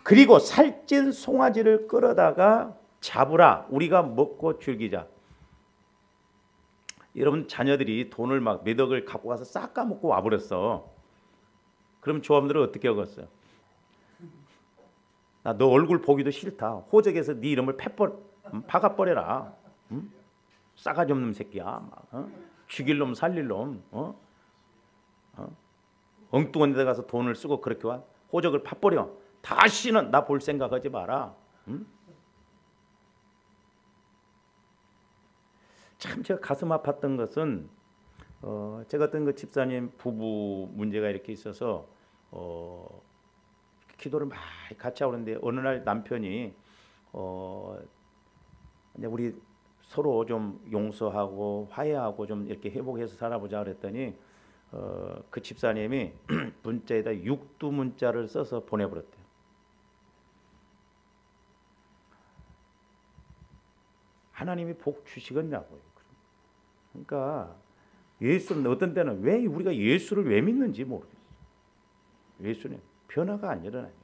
그리고 살찐 송아지를 끌어다가 잡으라 우리가 먹고 즐기자. 여러분 자녀들이 돈을 막 몇 억을 갖고 가서 싹 까먹고 와버렸어. 그럼 조합들은 어떻게 하겠어요? 나 너 얼굴 보기도 싫다. 호적에서 네 이름을 박아버려라. 응? 싸가지 없는 새끼야. 죽일 놈 살릴 놈. 엉뚱한 데 가서 돈을 쓰고 그렇게 와. 호적을 파버려. 다시는 나 볼 생각하지 마라. 응? 참 제가 가슴 아팠던 것은 제가 어떤 그 집사님 부부 문제가 이렇게 있어서 기도를 많이 같이 하는데 어느 날 남편이 이제 우리 서로 좀 용서하고 화해하고 좀 이렇게 회복해서 살아보자 그랬더니 그 집사님이 문자에다 육두 문자를 써서 보내버렸대요. 하나님이 복 주시겠냐고요. 그러니까 예수는 어떤 때는 왜 우리가 예수를 왜 믿는지 모르겠어요. 예수는 변화가 안 일어나니까.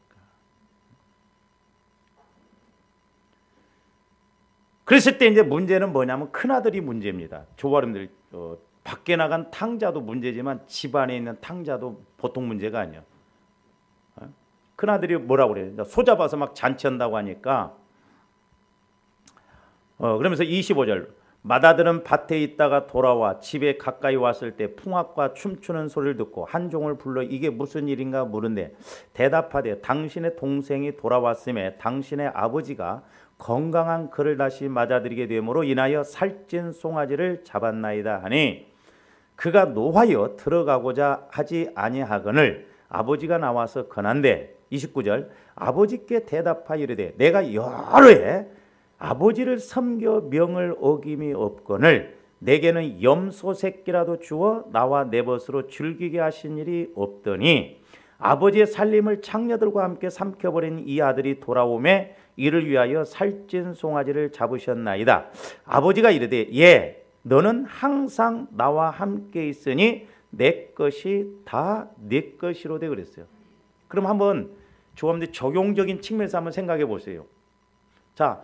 그랬을 때 이제 문제는 뭐냐면 큰 아들이 문제입니다. 조바름들 밖에 나간 탕자도 문제지만 집안에 있는 탕자도 보통 문제가 아니야. 큰아들이 뭐라고 그래요? 소 잡아서 막 잔치한다고 하니까 그러면서 25절 맏아들은 밭에 있다가 돌아와 집에 가까이 왔을 때 풍악과 춤추는 소리를 듣고 한 종을 불러 이게 무슨 일인가 물은데 대답하되 당신의 동생이 돌아왔음에 당신의 아버지가 건강한 그를 다시 맞아들이게 되므로 인하여 살찐 송아지를 잡았나이다 하니 그가 노하여 들어가고자 하지 아니하거늘 아버지가 나와서 권한대 29절 아버지께 대답하여 이르되 내가 여러 해 아버지를 섬겨 명을 어김이 없거늘 내게는 염소 새끼라도 주어 나와 내 벗으로 즐기게 하신 일이 없더니 아버지의 살림을 창녀들과 함께 삼켜버린 이 아들이 돌아오매 이를 위하여 살찐 송아지를 잡으셨나이다. 아버지가 이르되 예 너는 항상 나와 함께 있으니 내 것이 다 네 것이로되 그랬어요. 그럼 한번 조합원들 적용적인 측면에서 한번 생각해 보세요. 자,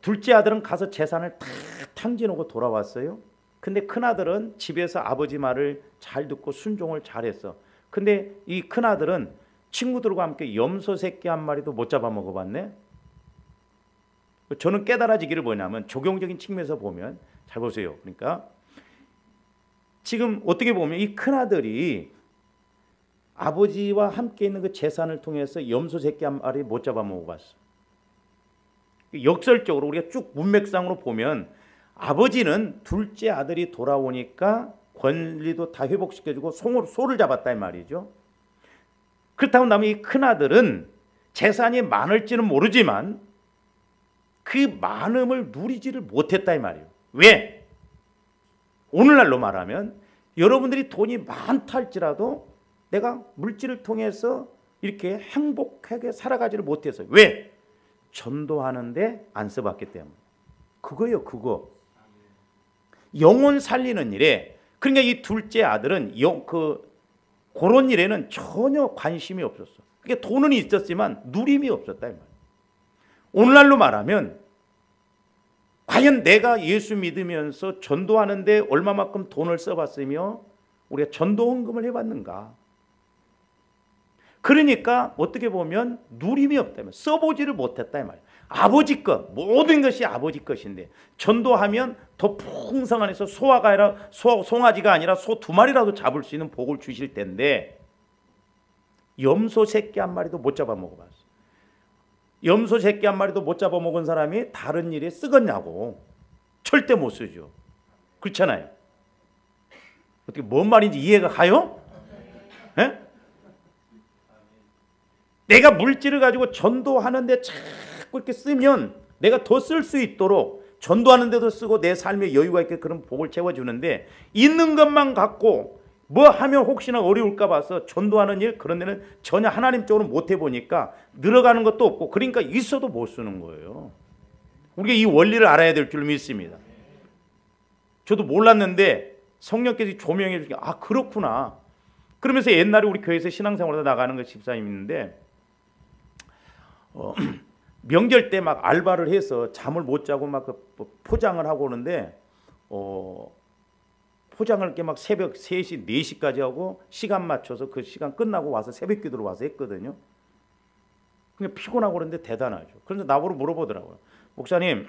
둘째 아들은 가서 재산을 다 탕진하고 돌아왔어요. 근데 큰아들은 집에서 아버지 말을 잘 듣고 순종을 잘했어. 근데 이 큰아들은 친구들과 함께 염소 새끼 한 마리도 못 잡아먹어봤네. 저는 깨달아지기를 뭐냐면 적용적인 측면에서 보면 잘 보세요. 그러니까 지금 어떻게 보면 이 큰아들이 아버지와 함께 있는 그 재산을 통해서 염소 새끼 한 마리 못 잡아먹어봤어. 역설적으로 우리가 쭉 문맥상으로 보면 아버지는 둘째 아들이 돌아오니까 권리도 다 회복시켜주고 소를 잡았다 이 말이죠. 그렇다고 나면 이 큰아들은 재산이 많을지는 모르지만 그 많음을 누리지를 못했다 이 말이에요. 왜? 오늘날로 말하면 여러분들이 돈이 많다 할지라도 내가 물질을 통해서 이렇게 행복하게 살아가지를 못해서 왜? 전도하는데 안 써봤기 때문에. 그거요 그거. 영혼 살리는 일에 그러니까 이 둘째 아들은 그런 일에는 전혀 관심이 없었어. 그러니까 돈은 있었지만 누림이 없었다 이 말이에요. 오늘날로 말하면 과연 내가 예수 믿으면서 전도하는데 얼마만큼 돈을 써봤으며 우리가 전도 헌금을 해봤는가. 그러니까 어떻게 보면 누림이 없다면 써보지를 못했다 이 말이에요. 아버지 것 모든 것이 아버지 것인데 전도하면 더 풍성한 해서 소화가 아니라 송아지가 아니라 소 2마리라도 잡을 수 있는 복을 주실 텐데 염소 새끼 한 마리도 못 잡아먹어봤어. 염소 새끼 한 마리도 못 잡아먹은 사람이 다른 일에 쓰겠냐고. 절대 못 쓰죠. 그렇잖아요. 어떻게 뭔 말인지 이해가 가요? 네? 내가 물질을 가지고 전도하는데 자꾸 이렇게 쓰면 내가 더 쓸 수 있도록 전도하는 데도 쓰고 내 삶에 여유가 있게 그런 복을 채워주는데 있는 것만 갖고 뭐 하면 혹시나 어려울까 봐서 전도하는 일 그런 데는 전혀 하나님 쪽으로 못 해보니까 늘어가는 것도 없고 그러니까 있어도 못 쓰는 거예요. 우리가 이 원리를 알아야 될 줄 믿습니다. 저도 몰랐는데 성령께서 조명해 주시니까 아 그렇구나. 그러면서 옛날에 우리 교회에서 신앙생활하다 나가는 그 집사님이 있는데 명절 때 막 알바를 해서 잠을 못 자고 막 포장을 하고 오는데 포장을 이렇게 막 새벽 3시, 4시까지 하고 시간 맞춰서 그 시간 끝나고 와서 새벽 기도로 와서 했거든요. 그냥 피곤하고 그런데 대단하죠. 그래서 나보고 물어보더라고요. 목사님,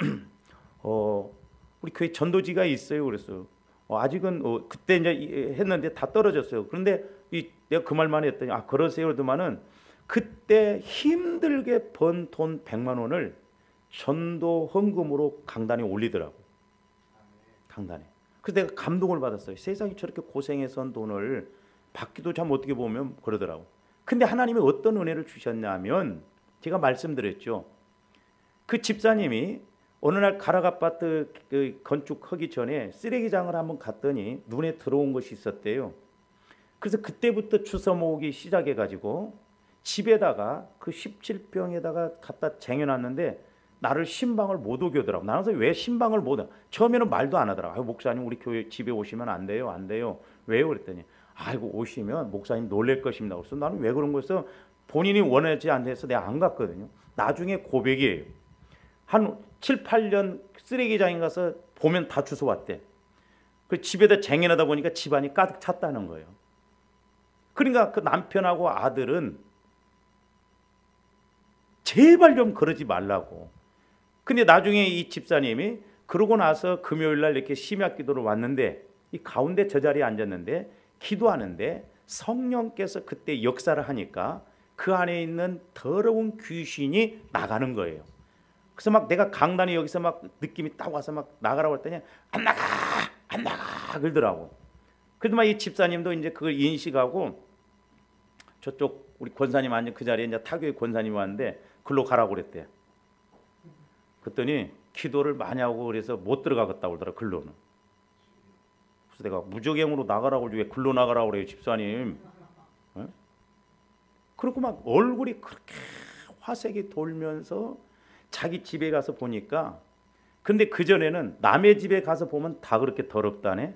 우리 교회 전도지가 있어요. 그랬어요. 아직은 그때 이제 했는데 다 떨어졌어요. 그런데 내가 그 말만 했더니 아 그러세요. 그러더만은 그때 힘들게 번 돈 100만 원을 전도 헌금으로 강단에 올리더라고. 강단에. 그래서 내가 감동을 받았어요. 세상에 저렇게 고생해서 한 돈을 받기도 참 어떻게 보면 그러더라고. 근데 하나님이 어떤 은혜를 주셨냐면 제가 말씀드렸죠. 그 집사님이 어느 날 가락 아파트 건축하기 전에 쓰레기장을 한번 갔더니 눈에 들어온 것이 있었대요. 그래서 그때부터 주워 모으기 시작해가지고 집에다가 그 17병에다가 갖다 쟁여놨는데 나를 신방을 못 오게 하더라고. 나는 왜 신방을 못 와? 처음에는 말도 안 하더라고. 목사님 우리 교회 집에 오시면 안 돼요. 안 돼요. 왜요? 그랬더니 아이고 오시면 목사님 놀랄 것입니다. 그래서 나는 왜 그런 거였어? 본인이 원하지 않아서 내가 안 갔거든요. 나중에 고백이에요. 한 7, 8년 쓰레기장에 가서 보면 다 주워왔대. 그 집에다 쟁여놓다 보니까 집안이 가득 찼다는 거예요. 그러니까 그 남편하고 아들은 제발 좀 그러지 말라고. 근데 나중에 이 집사님이 그러고 나서 금요일 날 이렇게 심야 기도를 왔는데 이 가운데 저 자리에 앉았는데 기도하는데 성령께서 그때 역사를 하니까 그 안에 있는 더러운 귀신이 나가는 거예요. 그래서 막 내가 강단이 여기서 막 느낌이 딱 와서 막 나가라고 했더니 안 나가 그러더라고. 그래도 막 이 집사님도 이제 그걸 인식하고 저쪽 우리 권사님 앉은 그 자리에 이제 타교의 권사님이 왔는데 글로 가라고 그랬대. 그랬더니 기도를 많이 하고 그래서 못 들어가겠다고 그러더라 글로는. 그래서 내가 무적행으로 나가라고 왜 글로 나가라고 그래요 집사님. 네? 그리고 막 얼굴이 그렇게 화색이 돌면서 자기 집에 가서 보니까 근데 그전에는 남의 집에 가서 보면 다 그렇게 더럽다네.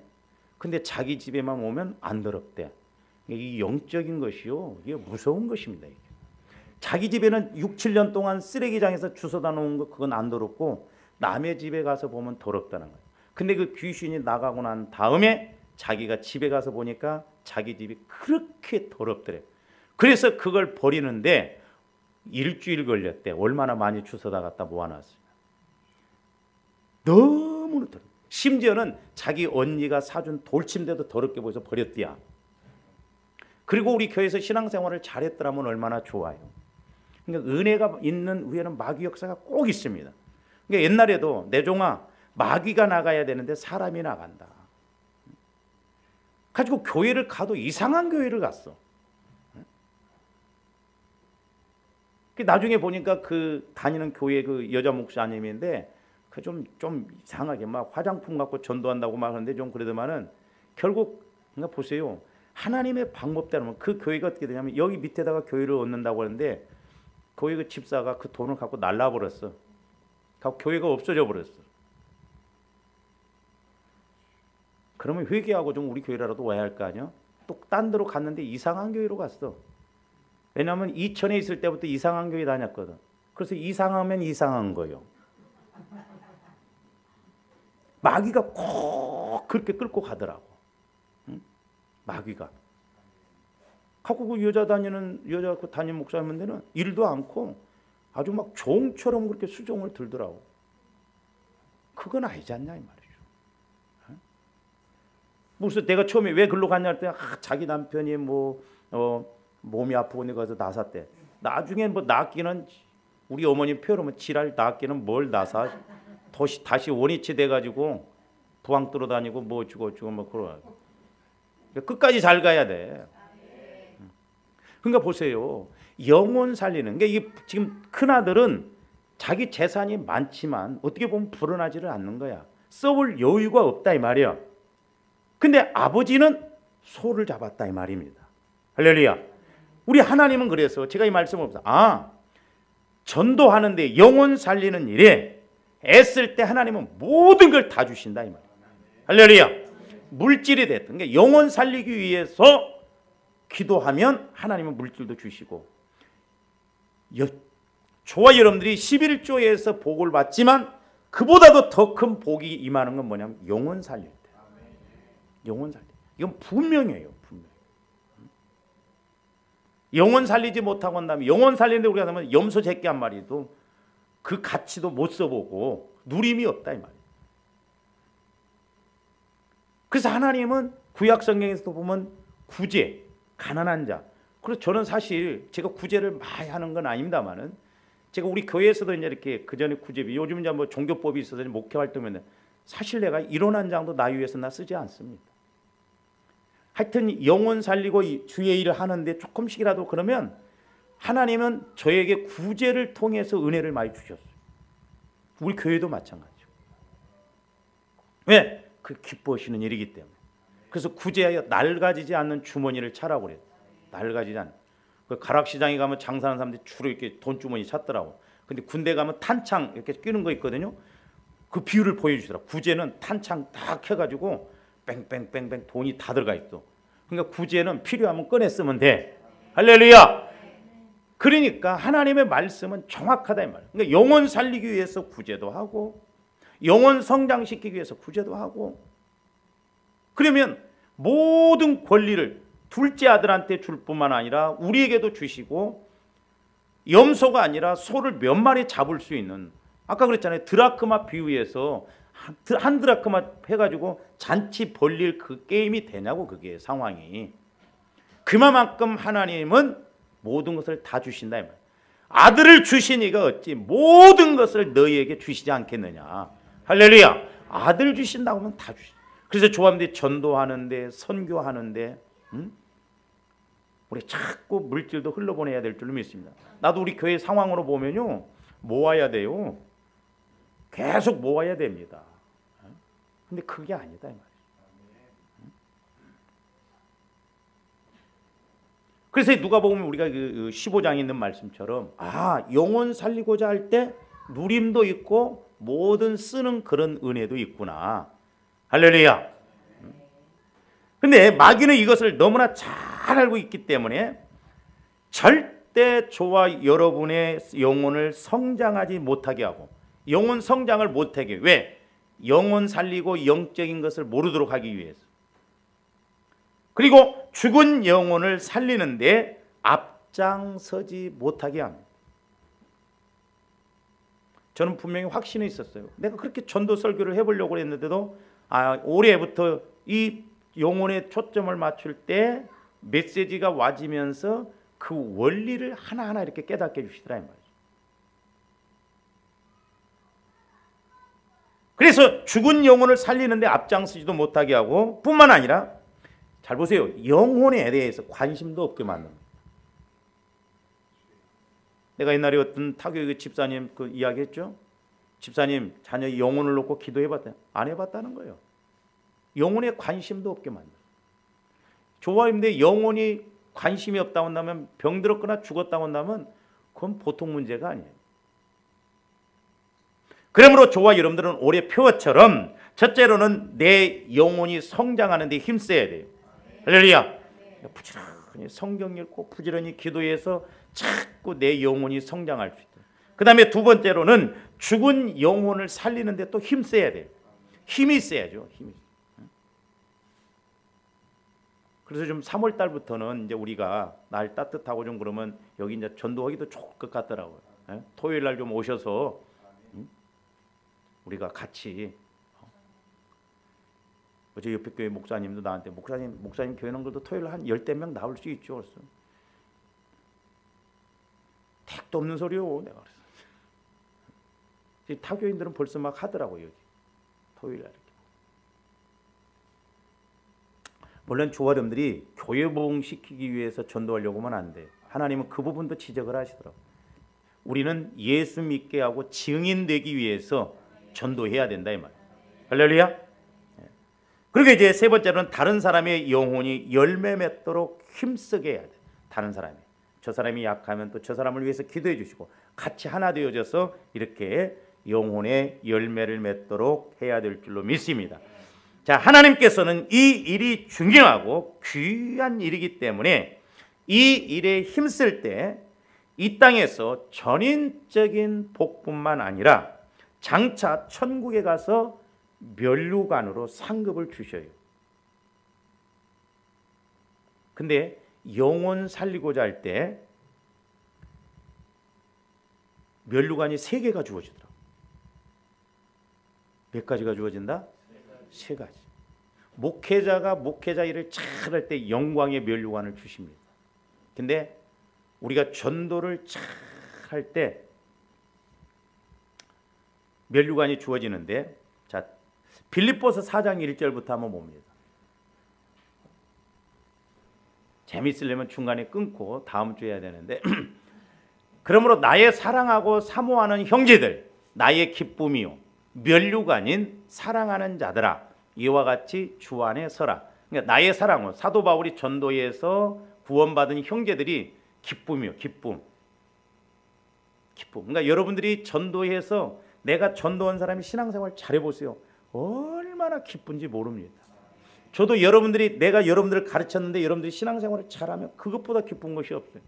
근데 자기 집에만 오면 안 더럽대. 이 영적인 것이요. 이게 무서운 것입니다. 이게. 자기 집에는 6, 7년 동안 쓰레기장에서 주워다 놓은 거 그건 안 더럽고 남의 집에 가서 보면 더럽다는 거예요. 근데 그 귀신이 나가고 난 다음에 자기가 집에 가서 보니까 자기 집이 그렇게 더럽더래. 그래서 그걸 버리는데 일주일 걸렸대. 얼마나 많이 주워다 갖다 모아놨어요. 너무 더럽. 심지어는 자기 언니가 사준 돌침대도 더럽게 보여서 버렸대야. 그리고 우리 교회에서 신앙생활을 잘했더라면 얼마나 좋아요. 그러니까 은혜가 있는 위에는 마귀 역사가 꼭 있습니다. 그러니까 옛날에도 내종아 마귀가 나가야 되는데 사람이 나간다. 가지고 교회를 가도 이상한 교회를 갔어. 나중에 보니까 그 다니는 교회 그 여자 목사님인데 그 좀 이상하게 막 화장품 갖고 전도한다고 막 하는데 좀 그러더만은 결국 그러니까 보세요. 하나님의 방법대로면 그 교회가 어떻게 되냐면 여기 밑에다가 교회를 얻는다고 하는데 교회 그 집사가 그 돈을 갖고 날라버렸어. 교회가 없어져 버렸어. 그러면 회개하고 좀 우리 교회라도 와야 할 거 아니야? 또 딴 데로 갔는데 이상한 교회로 갔어. 왜냐하면 이천에 있을 때부터 이상한 교회 다녔거든. 그래서 이상하면 이상한 거예요. 마귀가 꼭 그렇게 끌고 가더라고. 응? 마귀가. 갖고 그 여자 그 담임 목사님한테는 일도 않고 아주 막 종처럼 그렇게 수종을 들더라고. 그건 아니지 않냐 이 말이죠. 응? 무슨 내가 처음에 왜 글로 갔냐 할 때 자기 남편이 몸이 아프고 내가 가서 나섰대. 나중에 낫기는 우리 어머니 표현하면 지랄 낫기는 뭘 나사. 다시 원위치 돼가지고 부항 뜨러 다니고 뭐 주고 그러고 끝까지 잘 가야 돼. 그러니까 보세요. 영혼 살리는 게 이게 지금 큰 아들은 자기 재산이 많지만 어떻게 보면 불어나지를 않는 거야. 써볼 여유가 없다 이 말이야. 근데 아버지는 소를 잡았다 이 말입니다. 할렐루야. 우리 하나님은 그래서 제가 이 말씀을 전도하는데 영혼 살리는 일에 애쓸 때 하나님은 모든 걸 다 주신다 이 말이에요. 할렐루야. 물질이 됐든 그러니까 영혼 살리기 위해서 기도하면 하나님은 물질도 주시고 저와 여러분들이 11조에서 복을 받지만 그보다도 더 큰 복이 임하는 건 뭐냐면 영혼 살릴 때. 영혼 살릴 때. 이건 분명해요. 분명. 영혼 살리지 못하고 한 다음에 영혼 살리는데 우리가 하면 염소 새끼 한 마리도 그 가치도 못 써보고 누림이 없다 이 말이에요. 그래서 하나님은 구약 성경에서도 보면 구제, 가난한 자. 그래서 저는 사실 제가 구제를 많이 하는 건 아닙니다만은 제가 우리 교회에서도 이제 이렇게 그 전에 구제비 요즘 이제 종교법이 있어서 목회 활동하는데 사실 내가 1원 한 장도 나 위해서 나 쓰지 않습니다. 하여튼 영혼 살리고 주의 일을 하는데 조금씩이라도 그러면 하나님은 저에게 구제를 통해서 은혜를 많이 주셨어요. 우리 교회도 마찬가지죠. 왜? 그 기뻐하시는 일이기 때문에. 그래서 구제하여 낡아지지 않는 주머니를 차라고 그래요. 낡아지지 않는. 그 가락시장에 가면 장사하는 사람들이 주로 이렇게 돈주머니 찾더라고. 근데 군대 가면 탄창 이렇게 끼는 거 있거든요. 그 비율을 보여주시더라고. 구제는 탄창 딱 켜가지고 뺑뺑뺑뺑 돈이 다 들어가 있어. 그러니까 구제는 필요하면 꺼내 쓰면 돼. 할렐루야. 그러니까 하나님의 말씀은 정확하다 이 말이에요. 그러니까 영혼 살리기 위해서 구제도 하고 영혼 성장시키기 위해서 구제도 하고 그러면 모든 권리를 둘째 아들한테 줄 뿐만 아니라 우리에게도 주시고 염소가 아니라 소를 몇 마리 잡을 수 있는, 아까 그랬잖아요. 드라크마 비유에서 한 드라크마 해가지고 잔치 벌릴 그 게임이 되냐고. 그게 상황이. 그만큼 하나님은 모든 것을 다 주신다 이 말. 아들을 주시니가 어찌 모든 것을 너희에게 주시지 않겠느냐. 할렐루야. 아들 주신다고 하면 다 주시. 그래서 조합들이 전도하는데 선교하는데 우리 자꾸 물질도 흘러보내야 될 줄로 믿습니다. 나도 우리 교회 상황으로 보면요, 모아야 돼요. 계속 모아야 됩니다. 근데 그게 아니다 이 말이에요. 그래서 누가 보면 우리가 그 15장에 있는 말씀처럼 영혼 살리고자 할 때 누림도 있고 모든 쓰는 그런 은혜도 있구나. 할렐루야. 근데 마귀는 이것을 너무나 잘 알고 있기 때문에 절대 저와 여러분의 영혼을 성장하지 못하게 하고, 영혼 성장을 못하게, 왜? 영혼 살리고 영적인 것을 모르도록 하기 위해서. 그리고 죽은 영혼을 살리는데 앞장서지 못하게 합니다. 저는 분명히 확신이 있었어요. 내가 그렇게 전도 설교를 해보려고 했는데도 올해부터 이 영혼에 초점을 맞출 때 메시지가 와지면서 그 원리를 하나하나 이렇게 깨닫게 해주시더라 이 말이죠. 그래서 죽은 영혼을 살리는데 앞장서지도 못하게 하고, 뿐만 아니라 잘 보세요. 영혼에 대해서 관심도 없게 만듭니다. 내가 옛날에 어떤 타교육 집사님 그 이야기했죠. 집사님 자녀 영혼을 놓고 기도해봤다. 안 해봤다는 거예요. 영혼에 관심도 없게 만들어요. 조화인데 영혼이 관심이 없다고 한다면, 병들었거나 죽었다고 한다면 그건 보통 문제가 아니에요. 그러므로 저와 여러분들은 올해 표어처럼 첫째로는 내 영혼이 성장하는 데 힘써야 돼요. 할렐루야. 부지런히 성경 읽고 부지런히 기도해서 자꾸 내 영혼이 성장할 수 있다. 그 다음에 두 번째로는 죽은 영혼을 살리는 데 또 힘써야 돼요. 힘이 있어야죠. 힘이. 그래서 좀 3월 달부터는 이제 우리가 날 따뜻하고 좀 그러면 여기 이제 전도하기도 좋을 것 같더라고요. 토요일 날 좀 오셔서 우리가 같이. 어제 옆에 교회 목사님도 나한테 목사님 교회는 그래도 토요일 한 10명 나올 수 있죠. 그래서 택도 없는 소리요. 내가 그랬어. 타교인들은 벌써 막 하더라고요. 토요일 날. 물론 조화령들이 교회 부흥시키기 위해서 전도하려고 하면 안 돼요. 하나님은 그 부분도 지적을 하시더라고요. 우리는 예수 믿게 하고 증인되기 위해서 전도해야 된다 이 말이에요. 할렐루야. 그리고 이제 세 번째로는 다른 사람의 영혼이 열매 맺도록 힘쓰게 해야 돼. 다른 사람이. 저 사람이 약하면 또 저 사람을 위해서 기도해 주시고 같이 하나 되어져서 이렇게 영혼의 열매를 맺도록 해야 될 줄로 믿습니다. 자, 하나님께서는 이 일이 중요하고 귀한 일이기 때문에 이 일에 힘쓸 때 이 땅에서 전인적인 복뿐만 아니라 장차 천국에 가서 면류관으로 상급을 주셔요. 근데 영혼 살리고자 할 때 면류관이 3개가 주어지더라고요. 몇 가지가 주어진다? 3가지. 목회자가 목회자 일을 잘할 때 영광의 면류관을 주십니다. 근데 우리가 전도를 잘할 때 면류관이 주어지는데, 자, 빌립보서 4장 1절부터 한번 봅니다. 재밌으려면 중간에 끊고 다음 주에 해야 되는데 그러므로 나의 사랑하고 사모하는 형제들, 나의 기쁨이요 면류관인 사랑하는 자들아, 이와 같이 주 안에 서라. 그러니까 나의 사랑은 사도 바울이 전도에서 구원받은 형제들이 기쁨이요, 기쁨. 그러니까 여러분들이 전도해서 내가 전도한 사람이 신앙생활 잘해보세요. 얼마나 기쁜지 모릅니다. 저도 여러분들이, 내가 여러분들을 가르쳤는데 여러분들이 신앙생활을 잘하면 그것보다 기쁜 것이 없어요.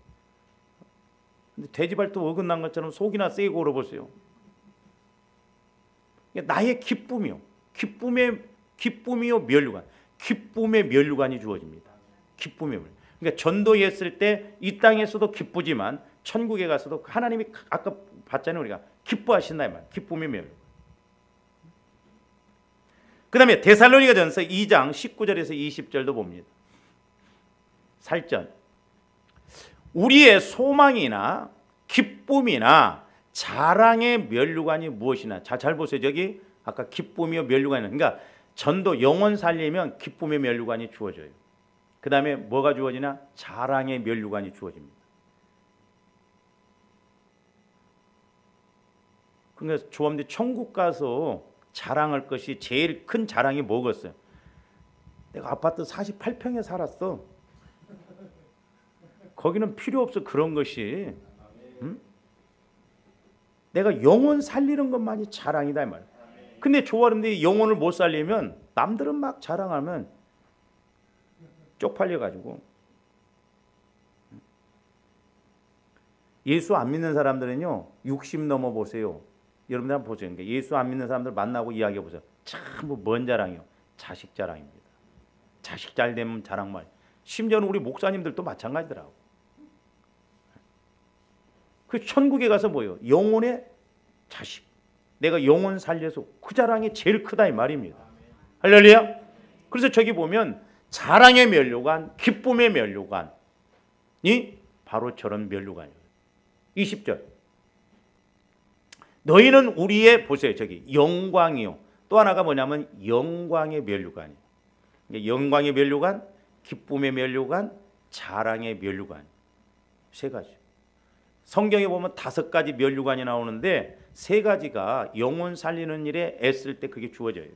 근데 돼지발톱 어긋난 것처럼 속이나 세고 울어보세요. 나의 기쁨이요, 기쁨이요 면류관. 기쁨의 면류관이 주어집니다. 기쁨의 면류. 그러니까 전도했을 때 이 땅에서도 기쁘지만 천국에 가서도 하나님이 아까 봤잖아요. 우리가 기뻐하신다 이 말. 기쁨의 면류. 그 다음에 데살로니가전서 2장 19절에서 20절도 봅니다. 살전. 우리의 소망이나 기쁨이나 자랑의 면류관이 무엇이나. 잘 보세요. 저기 아까 기쁨이요 면류관이. 그러니까 전도 영혼 살리면 기쁨의 면류관이 주어져요. 그 다음에 뭐가 주어지나? 자랑의 면류관이 주어집니다. 그러니까 조합원들이 천국 가서 자랑할 것이 제일 큰 자랑이 뭐겠어요? 내가 아파트 48평에 살았어. 거기는 필요 없어 그런 것이. 응? 내가 영혼 살리는 것만이 자랑이다 이 말이야. 근데 조합원들이 영혼을 못 살리면 남들은 막 자랑하면 쪽팔려가지고. 예수 안 믿는 사람들은요 60 넘어 보세요. 여러분들 한번 보세요. 그러니까 예수 안 믿는 사람들 만나고 이야기해 보세요. 참 뭔 자랑이요? 자식 자랑입니다. 자식 잘 되면 자랑만. 심지어는 우리 목사님들도 마찬가지더라고. 그 천국에 가서 뭐예요? 영혼의 자식. 내가 영혼 살려서 그 자랑이 제일 크다 이 말입니다. 할렐루야. 그래서 저기 보면 자랑의 면류관, 기쁨의 면류관이 바로 저런 면류관이에요. 20절. 너희는 우리의 보세요. 저기 영광이요. 또 하나가 뭐냐면 영광의 면류관이에요. 영광의 면류관, 기쁨의 면류관, 자랑의 면류관. 세 가지. 성경에 보면 5가지 면류관이 나오는데 3가지가 영혼 살리는 일에 애쓸 때 그게 주어져요.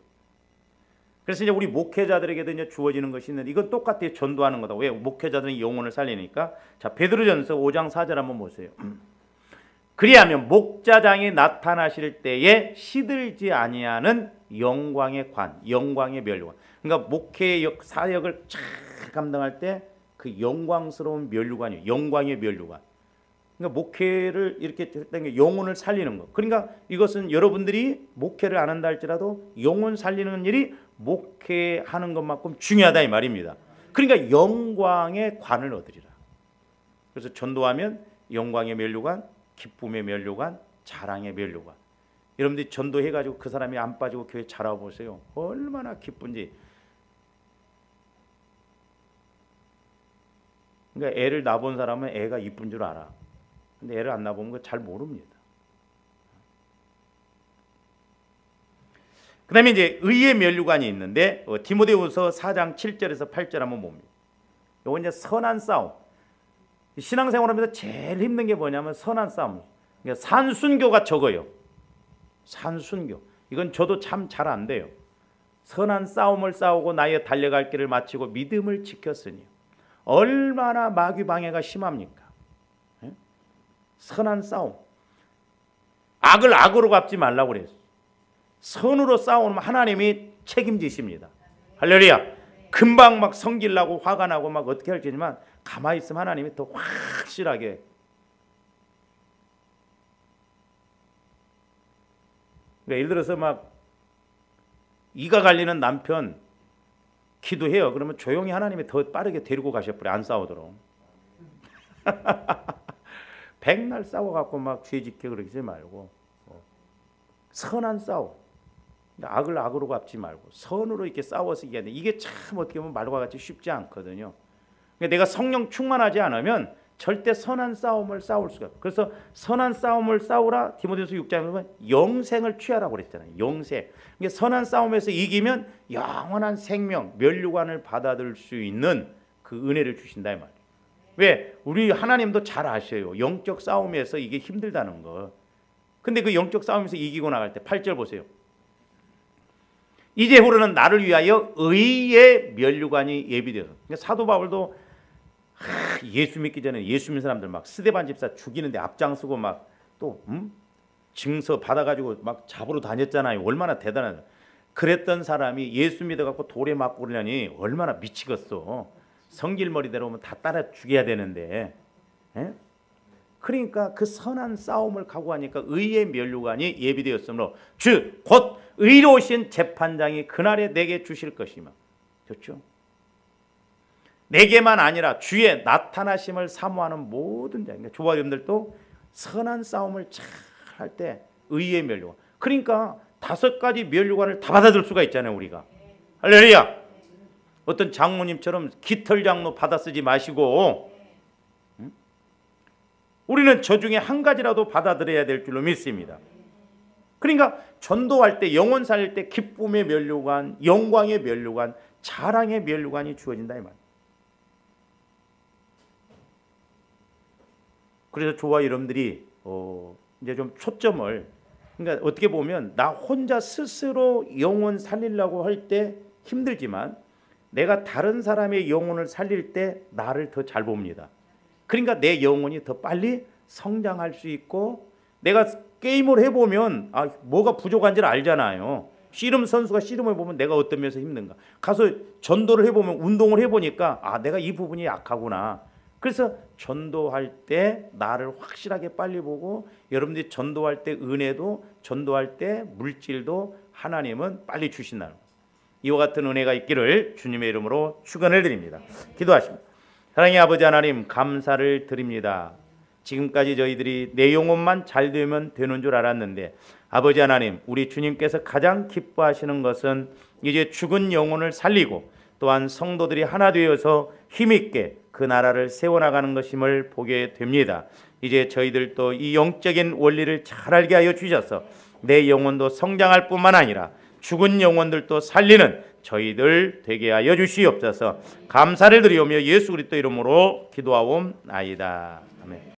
그래서 이제 우리 목회자들에게도 이제 주어지는 것이 있는데 이건 똑같아요. 전도하는 거다. 왜? 목회자들은 영혼을 살리니까. 자, 베드로전서 5장 4절 한번 보세요. 그리하면 목자장이 나타나실 때에 시들지 아니하는 영광의 관, 영광의 면류관. 그러니까 목회의 사역을 잘 감당할 때 그 영광스러운 면류관이에요. 영광의 면류관. 그러니까 목회를 이렇게 했던 게 영혼을 살리는 거. 그러니까 이것은 여러분들이 목회를 안 한다 할지라도 영혼 살리는 일이 목회하는 것만큼 중요하다 이 말입니다. 그러니까 영광의 관을 얻으리라. 그래서 전도하면 영광의 면류관, 기쁨의 면류관, 자랑의 면류관. 여러분들이 전도해가지고 그 사람이 안 빠지고 교회 자라 보세요. 얼마나 기쁜지. 그러니까 애를 낳아본 사람은 애가 이쁜 줄 알아. 근데 애를 안 낳아보면 거 잘 모릅니다. 그 다음에 이제 의의 면류관이 있는데 디모데후서 4장 7절에서 8절 한번 봅니다. 이건 이제 선한 싸움. 신앙생활하면서 제일 힘든 게 뭐냐면 선한 싸움. 그러니까 산순교가 적어요. 산순교. 이건 저도 참 잘 안 돼요. 선한 싸움을 싸우고 나의 달려갈 길을 마치고 믿음을 지켰으니 얼마나 마귀 방해가 심합니까? 선한 싸움. 악을 악으로 갚지 말라고 그랬어요. 선으로 싸우면 하나님이 책임지십니다. 할렐루야. 금방 막 성질나고 화가 나고 막 어떻게 할지지만 가만히 있으면 하나님이 더 확실하게. 그러니까 예를 들어서 막 이가 갈리는 남편 기도해요. 그러면 조용히 하나님이 더 빠르게 데리고 가셔버려. 안 싸우도록. 백날 싸워갖고 막 죄짓게 그러지 말고 선한 싸움. 악을 악으로 갚지 말고 선으로 이렇게 싸워서 이겨야 돼. 이게 참 어떻게 보면 말과 같이 쉽지 않거든요. 그러니까 내가 성령 충만하지 않으면 절대 선한 싸움을 싸울 수가 없어요. 그래서 선한 싸움을 싸우라 디모데후서 6장에 보면 영생을 취하라고 그랬잖아요. 영생. 그러니까 선한 싸움에서 이기면 영원한 생명, 면류관을 받아들일 수 있는 그 은혜를 주신다 이 말이에요. 왜? 우리 하나님도 잘 아셔요. 영적 싸움에서 이게 힘들다는 거. 근데 그 영적 싸움에서 이기고 나갈 때 8절 보세요. 이제후로는 나를 위하여 의의 면류관이 예비되어서. 그러니까 사도 바울도 예수 믿기 전에 예수 믿는 사람들 막 스데반 집사 죽이는데 앞장서고 막 또 증서 받아가지고 막 잡으러 다녔잖아요. 얼마나 대단하다. 그랬던 사람이 예수 믿어갖고 돌에 맞고 그러려니 얼마나 미치겠어. 성질머리대로 오면 다 따라 죽여야 되는데. 에? 그러니까 그 선한 싸움을 각오하니까 의의 면류관이 예비되었으므로 즉 곧 의로우신 재판장이 그날에 내게 주실 것이며. 좋죠? 내게만 아니라 주의 나타나심을 사모하는 모든 자. 그러니까 주와 여러분들도 선한 싸움을 잘 할 때 의의 면류관. 그러니까 5가지 면류관을 다 받아들 수가 있잖아요, 우리가. 할렐루야. 어떤 장모님처럼 깃털 장로 받아 쓰지 마시고 우리는 저 중에 한 가지라도 받아들여야 될 줄로 믿습니다. 그러니까 전도할 때, 영혼 살릴 때 기쁨의 면류관, 영광의 면류관, 자랑의 면류관이 주어진다 이 말. 그래서 저와 여러분들이 이제 좀 초점을, 그러니까 어떻게 보면 나 혼자 스스로 영혼 살리려고 할 때 힘들지만 내가 다른 사람의 영혼을 살릴 때 나를 더 잘 봅니다. 그러니까 내 영혼이 더 빨리 성장할 수 있고, 내가 게임을 해보면 뭐가 부족한지를 알잖아요. 씨름 선수가 씨름을 보면 내가 어떤 면에서 힘든가. 가서 전도를 해보면, 운동을 해보니까 내가 이 부분이 약하구나. 그래서 전도할 때 나를 확실하게 빨리 보고, 여러분들이 전도할 때 은혜도, 전도할 때 물질도 하나님은 빨리 주신다는 거예요. 이와 같은 은혜가 있기를 주님의 이름으로 축원을 드립니다. 기도하십니다. 사랑의 아버지 하나님, 감사를 드립니다. 지금까지 저희들이 내 영혼만 잘 되면 되는 줄 알았는데, 아버지 하나님, 우리 주님께서 가장 기뻐하시는 것은 이제 죽은 영혼을 살리고 또한 성도들이 하나 되어서 힘있게 그 나라를 세워나가는 것임을 보게 됩니다. 이제 저희들도 이 영적인 원리를 잘 알게 하여 주셔서 내 영혼도 성장할 뿐만 아니라 죽은 영혼들도 살리는 저희들 되게 하여 주시옵소서. 감사를 드리오며 예수 그리스도 이름으로 기도하옵나이다. 아멘.